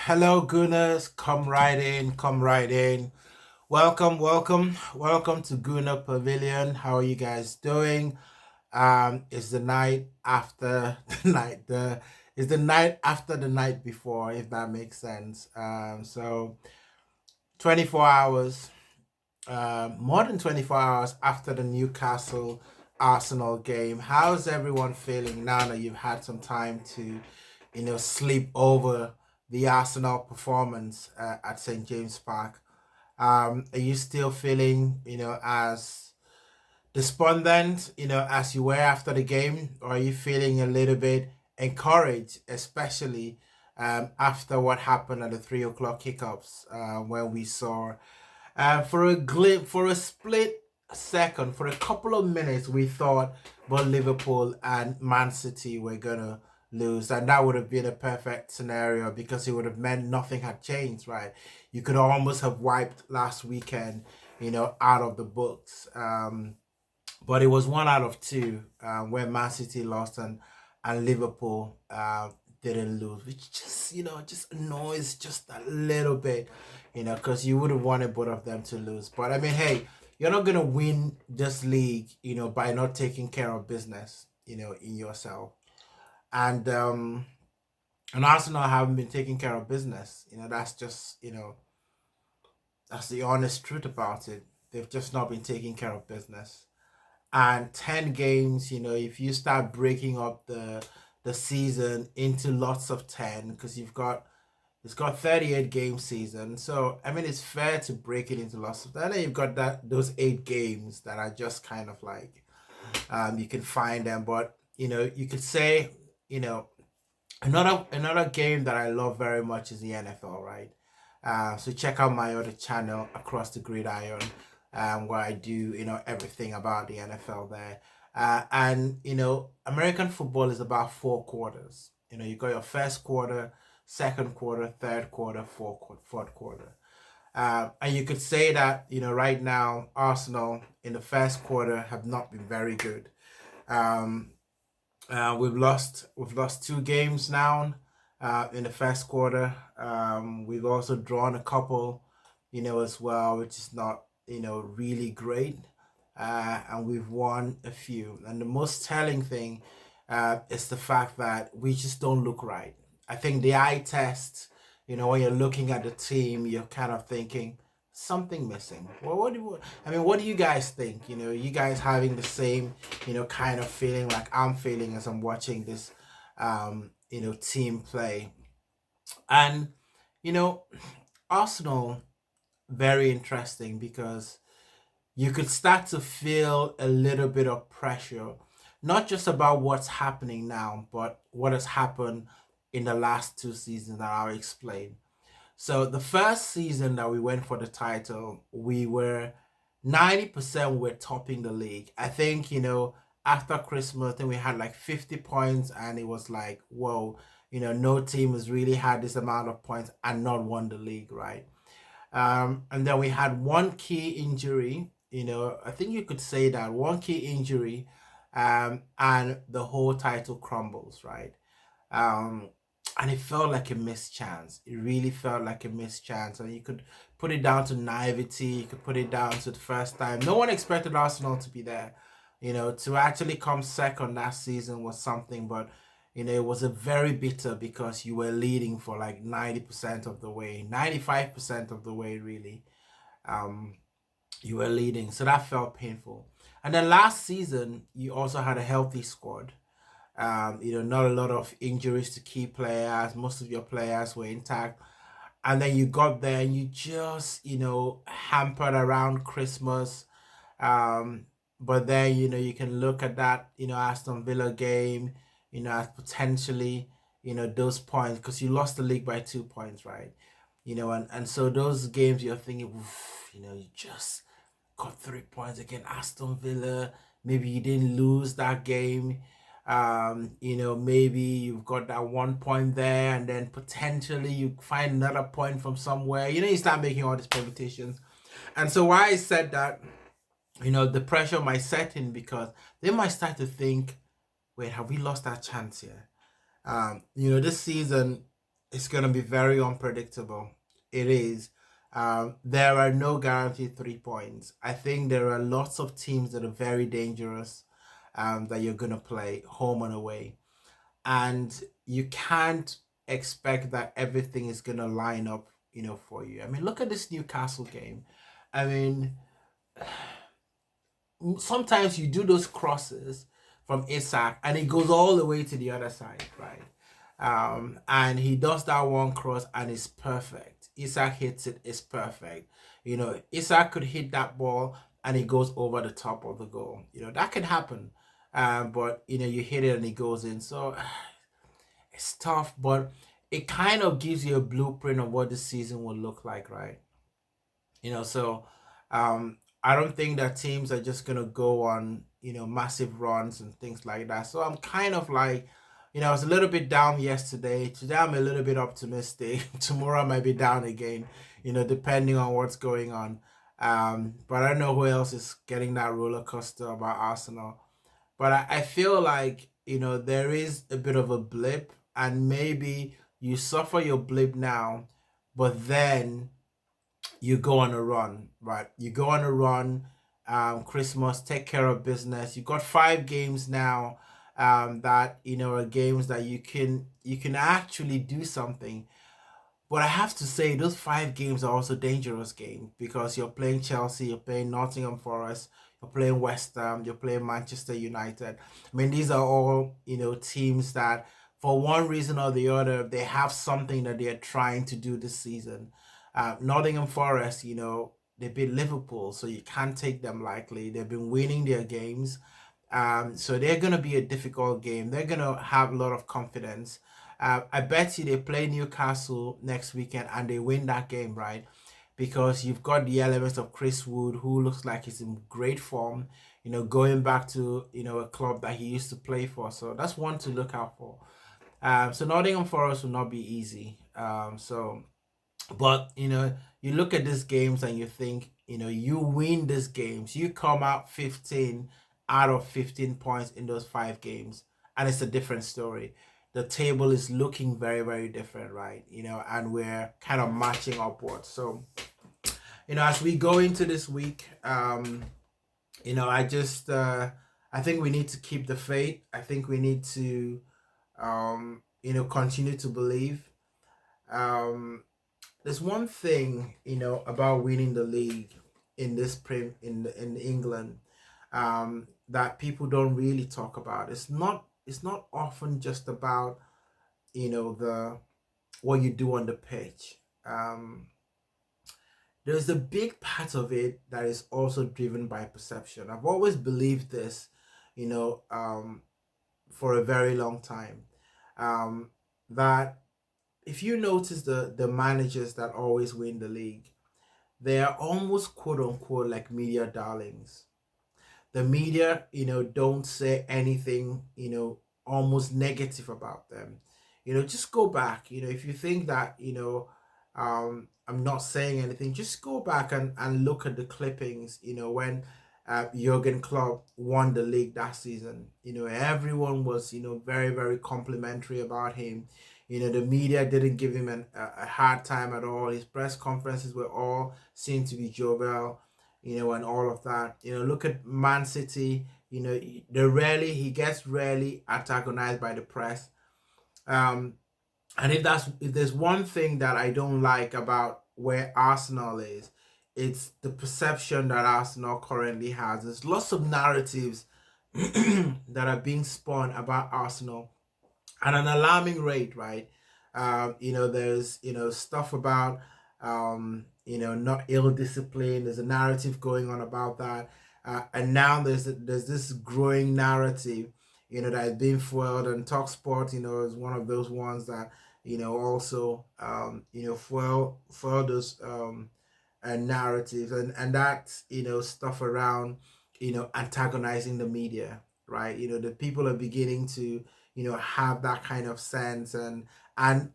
Hello, Gunners. Come right in. Come right in. Welcome to Gunner Pavilion. How are you guys doing? It's the night after the night. It's the night after the night before, if that makes sense. So 24 hours, more than 24 hours after the Newcastle Arsenal game. How's everyone feeling now that you've had some time to, sleep over the Arsenal performance at St. James Park? Are you still feeling, as despondent, as you were after the game, or are you feeling a little bit encouraged, especially after what happened at the 3 o'clock kickoffs when we saw for a glip, for a split second, for a couple of minutes, we thought both Liverpool and Man City were gonna lose, and that would have been a perfect scenario because it would have meant nothing had changed, right? You could almost have wiped last weekend, out of the books. But it was one out of two where Man City lost and Liverpool didn't lose, which just just annoys just a little bit, because you would have wanted both of them to lose. But I mean, hey, you're not gonna win this league, by not taking care of business, in yourself. And Arsenal haven't been taking care of business. That's just that's the honest truth about it. They've just not been taking care of business. And 10 games, if you start breaking up the season into lots of 10, because it's got 38 game season. So I mean, it's fair to break it into lots of 10. And then you've got those 8 games that are just kind of like you can find them. But you could say, you know another game that I love very much is the NFL, right? So check out my other channel, Across the Gridiron, where I do everything about the NFL there. And American football is about 4 quarters. You got your first quarter, second quarter, third quarter, fourth quarter. And you could say that right now Arsenal in the first quarter have not been very good. Um, we've lost 2 games now in the first quarter. We've also drawn a couple, as well, which is not really great. And we've won a few. And the most telling thing is the fact that we just don't look right. I think the eye test, when you're looking at the team, you're kind of thinking something missing. Well, I mean, what do you guys think? You guys having the same, kind of feeling like I'm feeling as I'm watching this, team play. And, you know, Arsenal, very interesting because you could start to feel a little bit of pressure, not just about what's happening now, but what has happened in the last 2 seasons that I'll explain. So the first season that we went for the title, we were 90% we're topping the league. I think, after Christmas, then we had like 50 points, and it was like, whoa, no team has really had this amount of points and not won the league, right? And then we had one key injury, I think you could say that one key injury, and the whole title crumbles, right? Um, and it felt like a missed chance. It really felt like a missed chance. And you could put it down to naivety. You could put it down to the first time. No one expected Arsenal to be there. To actually come second last season was something, but it was a very bitter because you were leading for like 90% of the way, 95% of the way, really. Um, you were leading, so that felt painful. And then last season, you also had a healthy squad. Not a lot of injuries to key players. Most of your players were intact. And then you got there and you just, hampered around Christmas. Um, but then, you can look at that, Aston Villa game, as potentially, those points, because you lost the league by 2 points, right? And so those games you're thinking, "Oof," you just got 3 points against Aston Villa. Maybe you didn't lose that game. Maybe you've got that 1 point there, and then potentially you find another point from somewhere. You start making all these permutations. And so why I said that, the pressure might set in because they might start to think, wait, have we lost that chance here? This season it's going to be very unpredictable. It is. There are no guaranteed 3 points. I think there are lots of teams that are very dangerous, that you're going to play home and away. And you can't expect that everything is going to line up, for you. I mean, look at this Newcastle game. I mean, sometimes you do those crosses from Isaac and it goes all the way to the other side, right? And he does that one cross and it's perfect. Isaac hits it, it's perfect. Isaac could hit that ball and it goes over the top of the goal. That can happen. But you hit it and it goes in. So it's tough, but it kind of gives you a blueprint of what the season will look like, right? So I don't think that teams are just gonna go on massive runs and things like that. So I'm kind of like, I was a little bit down yesterday. Today I'm a little bit optimistic. Tomorrow I might be down again, depending on what's going on. But I don't know who else is getting that roller coaster about Arsenal. But I feel like there is a bit of a blip, and maybe you suffer your blip now, but then you go on a run, right? You go on a run, Christmas, take care of business. You got 5 games now, that are games that you can actually do something. But I have to say, those 5 games are also dangerous games because you're playing Chelsea, you're playing Nottingham Forest, you're playing West Ham, you're playing Manchester United. I mean, these are all teams that, for one reason or the other, they have something that they're trying to do this season. Nottingham Forest, they beat Liverpool, so you can't take them lightly. They've been winning their games. So they're going to be a difficult game. They're going to have a lot of confidence. I bet you they play Newcastle next weekend and they win that game, right? Because you've got the elements of Chris Wood, who looks like he's in great form, going back to, a club that he used to play for. So that's one to look out for. So Nottingham Forest will not be easy. But you look at these games and you think, you win these games, you come out 15 out of 15 points in those 5 games, and it's a different story. The table is looking very, very different, right? And we're kind of marching upwards. So, as we go into this week, I think we need to keep the faith. I think we need to, continue to believe. Um, there's one thing about winning the league in this in England, that people don't really talk about. It's not often just about the what you do on the pitch. There's a big part of it that is also driven by perception. I've always believed this, you know, um, for a very long time. That if you notice the managers that always win the league, they are almost quote unquote like media darlings. The media, don't say anything, almost negative about them. Just go back. If you think that, I'm not saying anything, just go back and look at the clippings, when Jurgen Klopp won the league that season. Everyone was, very, very complimentary about him. The media didn't give him a hard time at all. His press conferences were all seen to be jovial, and all of that. Look at Man City. He gets rarely antagonized by the press. Um, and if there's one thing that I don't like about where Arsenal is, it's the perception that Arsenal currently has. There's lots of narratives that are being spun about Arsenal at an alarming rate, right? There's stuff about not ill discipline. There's a narrative going on about that, and now there's this growing narrative, that is being foiled, and Talksport, is one of those ones that also foil those narratives, and that's stuff around antagonizing the media, right? The people are beginning to have that kind of sense, and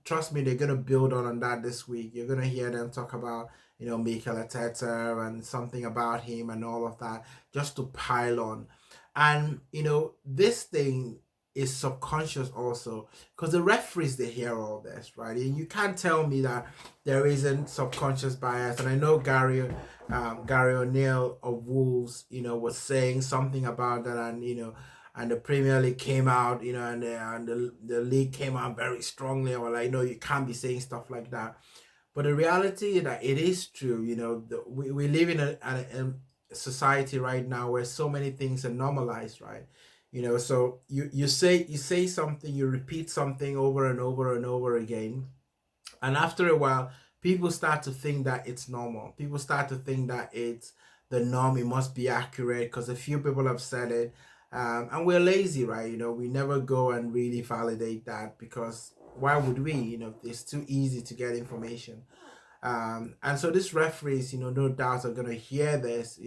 trust me, they're gonna build on that this week. You're gonna hear them talk about Mikel Arteta and something about him and all of that, just to pile on. And this thing is subconscious also, because the referees, they hear all this, right? And you can't tell me that there isn't subconscious bias. And I know Gary O'Neill of Wolves, was saying something about that, and and the Premier League came out, and the league came out very strongly. Or like, no, you can't be saying stuff like that. But the reality is that it is true. We live in a society right now where so many things are normalized, right? So you say something, you repeat something over and over and over again, and after a while, people start to think that it's normal. People start to think that it's the norm. It must be accurate because a few people have said it. And we're lazy, right? We never go and really validate that, because why would we? It's too easy to get information. And so these referees, no doubt are going to hear this,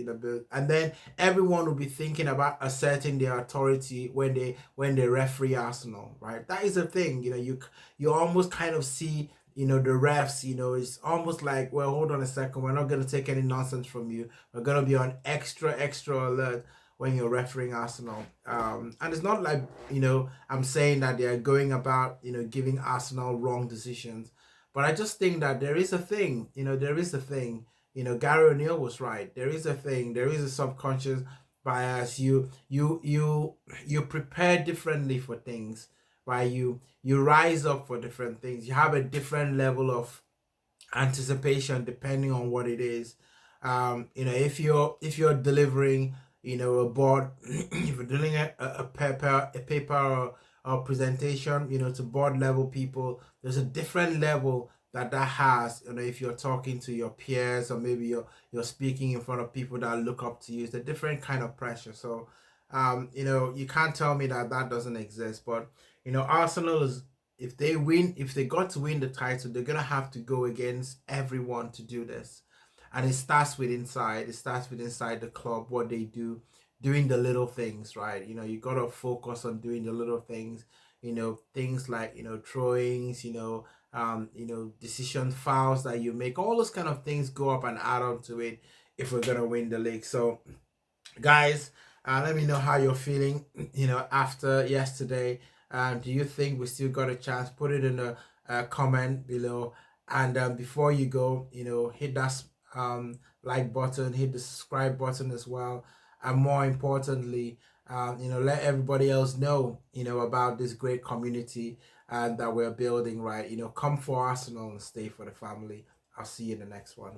and then everyone will be thinking about asserting their authority when they referee Arsenal, right? That is the thing. You almost kind of see, the refs, it's almost like, well, hold on a second, we're not going to take any nonsense from you. We're going to be on extra alert when you're refereeing Arsenal. And it's not like, I'm saying that they're going about, giving Arsenal wrong decisions. But I just think that there is a thing, there is a thing. Gary O'Neill was right. There is a thing. There is a subconscious bias. You prepare differently for things, right? You rise up for different things. You have a different level of anticipation depending on what it is. If you're delivering, a board, if you're doing a paper or presentation, to board level people, there's a different level that has. If you're talking to your peers, or maybe you're speaking in front of people that look up to you, it's a different kind of pressure. So you can't tell me that doesn't exist. But Arsenal is, if they got to win the title, they're gonna have to go against everyone to do this. And it starts with inside. It starts with inside the club, what they do, doing the little things, right? You gotta focus on doing the little things. Things like throwings, decision fouls that you make. All those kind of things go up and add on to it if we're gonna win the league. So, guys, let me know how you're feeling, after yesterday. Do you think we still got a chance? Put it in the comment below. And before you go, hit that like button, hit the subscribe button as well. And more importantly, let everybody else know, about this great community that we're building, right? Come for Arsenal and stay for the family. I'll see you in the next one.